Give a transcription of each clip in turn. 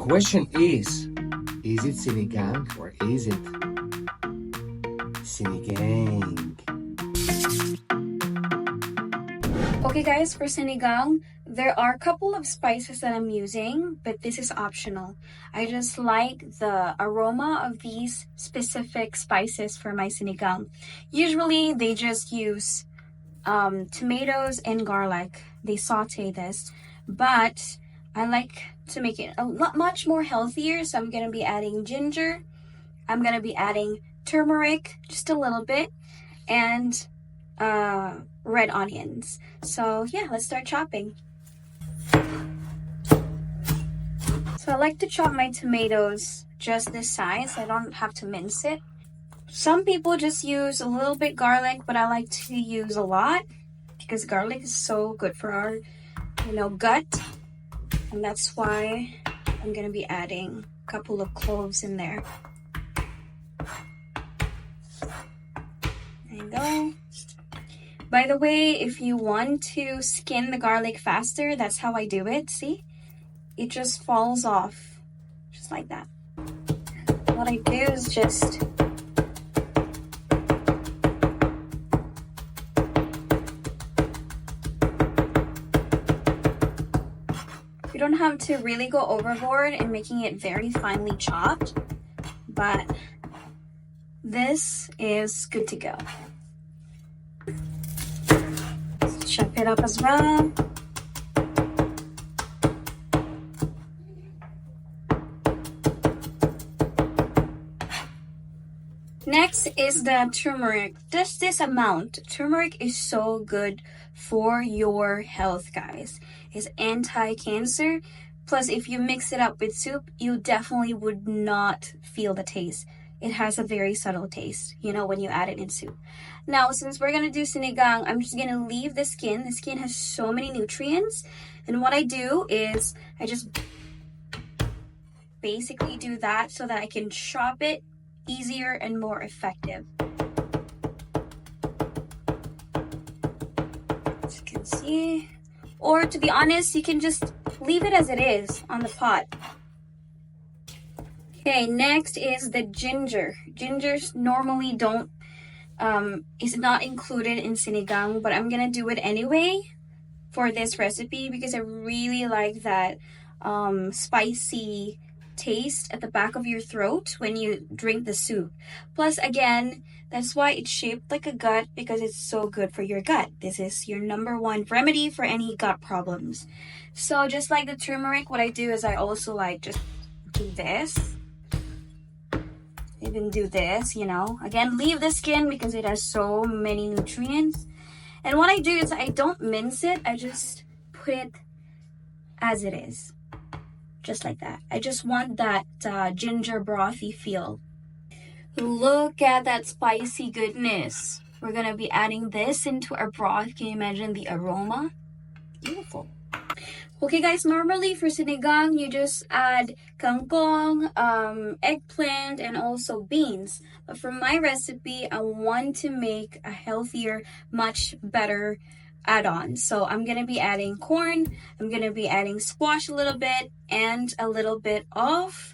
question is it sinigang or is it sinigang? Okay guys, for sinigang, there are a couple of spices that I'm using, but this is optional. I just like the aroma of these specific spices for my sinigang. Usually they just use tomatoes and garlic. They saute this, but I like to make it a lot much more healthier, so I'm gonna be adding ginger. I'm gonna be adding turmeric, just a little bit, and red onions. So yeah, let's start chopping. So I like to chop my tomatoes just this size. I don't have to mince it. Some people just use a little bit garlic, but I like to use a lot because garlic is so good for our, gut. And that's why I'm gonna be adding a couple of cloves in there. There you go. By the way, if you want to skin the garlic faster, that's how I do it. See? It just falls off, just like that. What I do is just you don't have to really go overboard in making it very finely chopped, but this is good to go. Let's chop it up as well. Next is the turmeric. Just this amount. Turmeric is so good for your health, guys. It's anti-cancer. Plus, if you mix it up with soup, you definitely would not feel the taste. It has a very subtle taste, when you add it in soup. Now, since we're going to do sinigang, I'm just going to leave the skin. The skin has so many nutrients. And what I do is I just basically do that so that I can chop it easier and more effective. As you can see. Or to be honest, you can just leave it as it is on the pot. Okay, next is the ginger. Gingers normally is not included in sinigang, but I'm gonna do it anyway for this recipe because I really like that spicy taste at the back of your throat when you drink the soup. Plus, again, that's why it's shaped like a gut, because it's so good for your gut. This is your #1 remedy for any gut problems. So just like the turmeric, what I do is I also just do this. Even do this, Again, leave the skin because it has so many nutrients. And what I do is I don't mince it. I just put it as it is. Just like that. I just want that ginger brothy feel. Look at that spicy goodness. We're going to be adding this into our broth. Can you imagine the aroma? Beautiful. Okay guys, normally for sinigang, you just add kangkong, eggplant, and also beans. But for my recipe, I want to make a healthier, much better add-on. So I'm going to be adding corn, I'm going to be adding squash a little bit, and a little bit of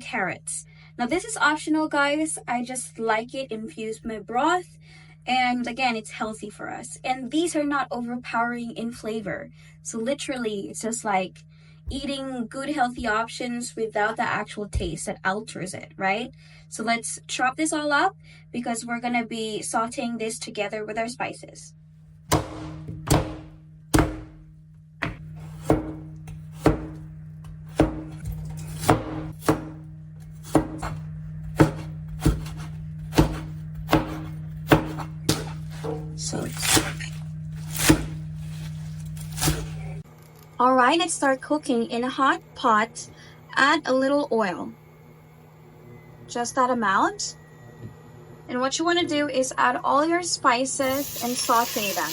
carrots. Now this is optional, guys. I just like it infused my broth. And again, it's healthy for us. And these are not overpowering in flavor. So literally, it's just like eating good healthy options without the actual taste that alters it, right? So let's chop this all up because we're going to be sauteing this together with our spices. Alright, let's start cooking. In a hot pot, add a little oil. Just that amount. And what you want to do is add all your spices and saute them.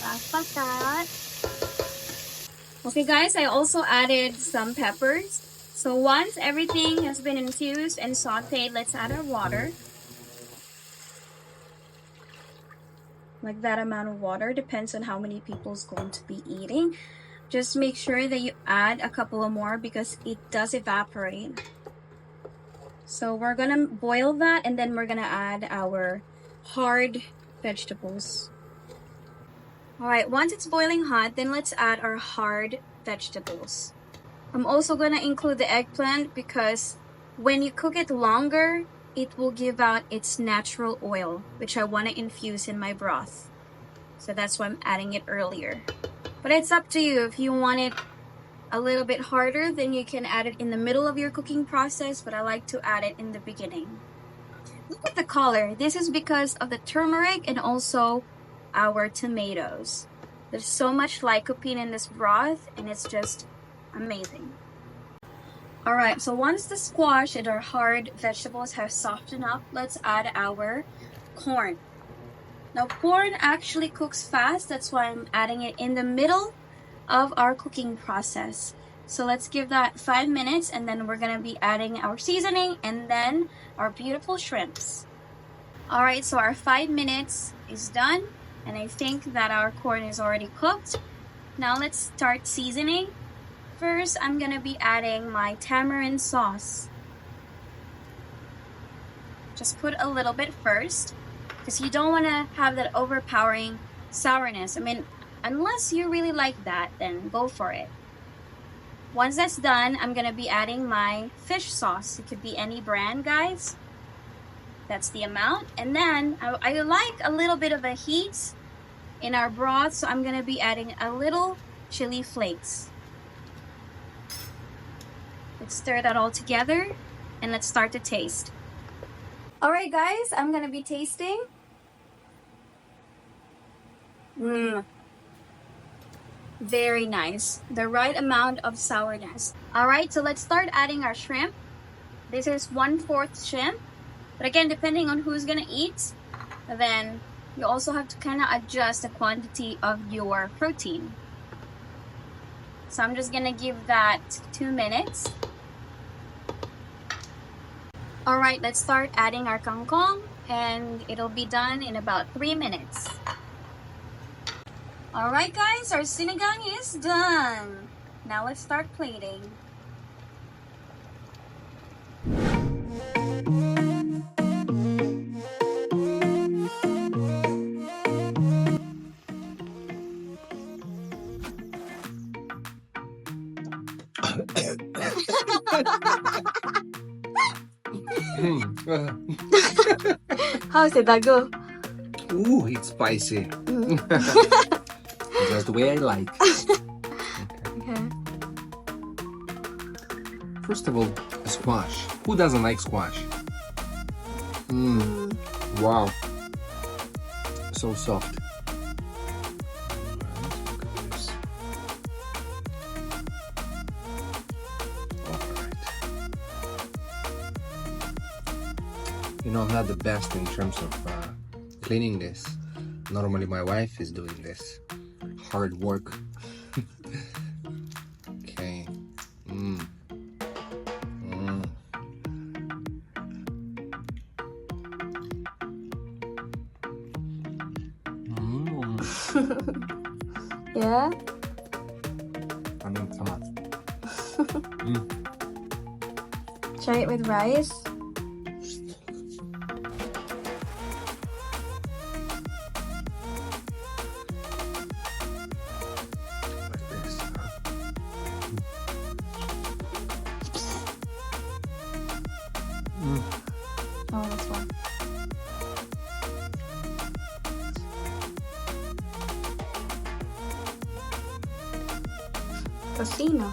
Just like that. Okay guys, I also added some peppers. So once everything has been infused and sauteed, let's add our water. Like that amount of water, depends on how many people's going to be eating. Just make sure that you add a couple of more because it does evaporate. So we're gonna boil that and then we're gonna add our hard vegetables. Alright, once it's boiling hot, then let's add our hard vegetables. I'm also gonna include the eggplant because when you cook it longer, it will give out its natural oil, which I want to infuse in my broth. So that's why I'm adding it earlier. But it's up to you. If you want it a little bit harder, then you can add it in the middle of your cooking process, but I like to add it in the beginning. Look at the color. This is because of the turmeric and also our tomatoes. There's so much lycopene in this broth and it's just amazing. Alright, so once the squash and our hard vegetables have softened up, let's add our corn. Now corn actually cooks fast, that's why I'm adding it in the middle of our cooking process. So let's give that 5 minutes and then we're gonna be adding our seasoning and then our beautiful shrimps. Alright, so our 5 minutes is done and I think that our corn is already cooked. Now let's start seasoning. First, I'm gonna be adding my tamarind sauce. Just put a little bit first because you don't want to have that overpowering sourness. I mean, unless you really like that, then go for it. Once that's done, I'm gonna be adding my fish sauce. It could be any brand, guys. That's the amount. And then I like a little bit of a heat in our broth, so I'm gonna be adding a little chili flakes. Let's stir that all together and let's start to taste. Alright guys, I'm gonna be tasting. Very nice. The right amount of sourness. Alright, so let's start adding our shrimp. This is 1/4 shrimp. But again, depending on who's gonna eat, then you also have to kind of adjust the quantity of your protein. So I'm just gonna give that 2 minutes. Alright, let's start adding our kangkong and it'll be done in about 3 minutes. Alright guys, our sinigang is done. Now let's start plating. How's it, Dago? Ooh, it's spicy. Just the way I like. Okay. First of all, a squash. Who doesn't like squash? Wow. So soft. You know, I'm not the best in terms of cleaning this. Normally my wife is doing this. Hard work. Okay. Yeah? Try it with rice. Oh, this one. Tocino.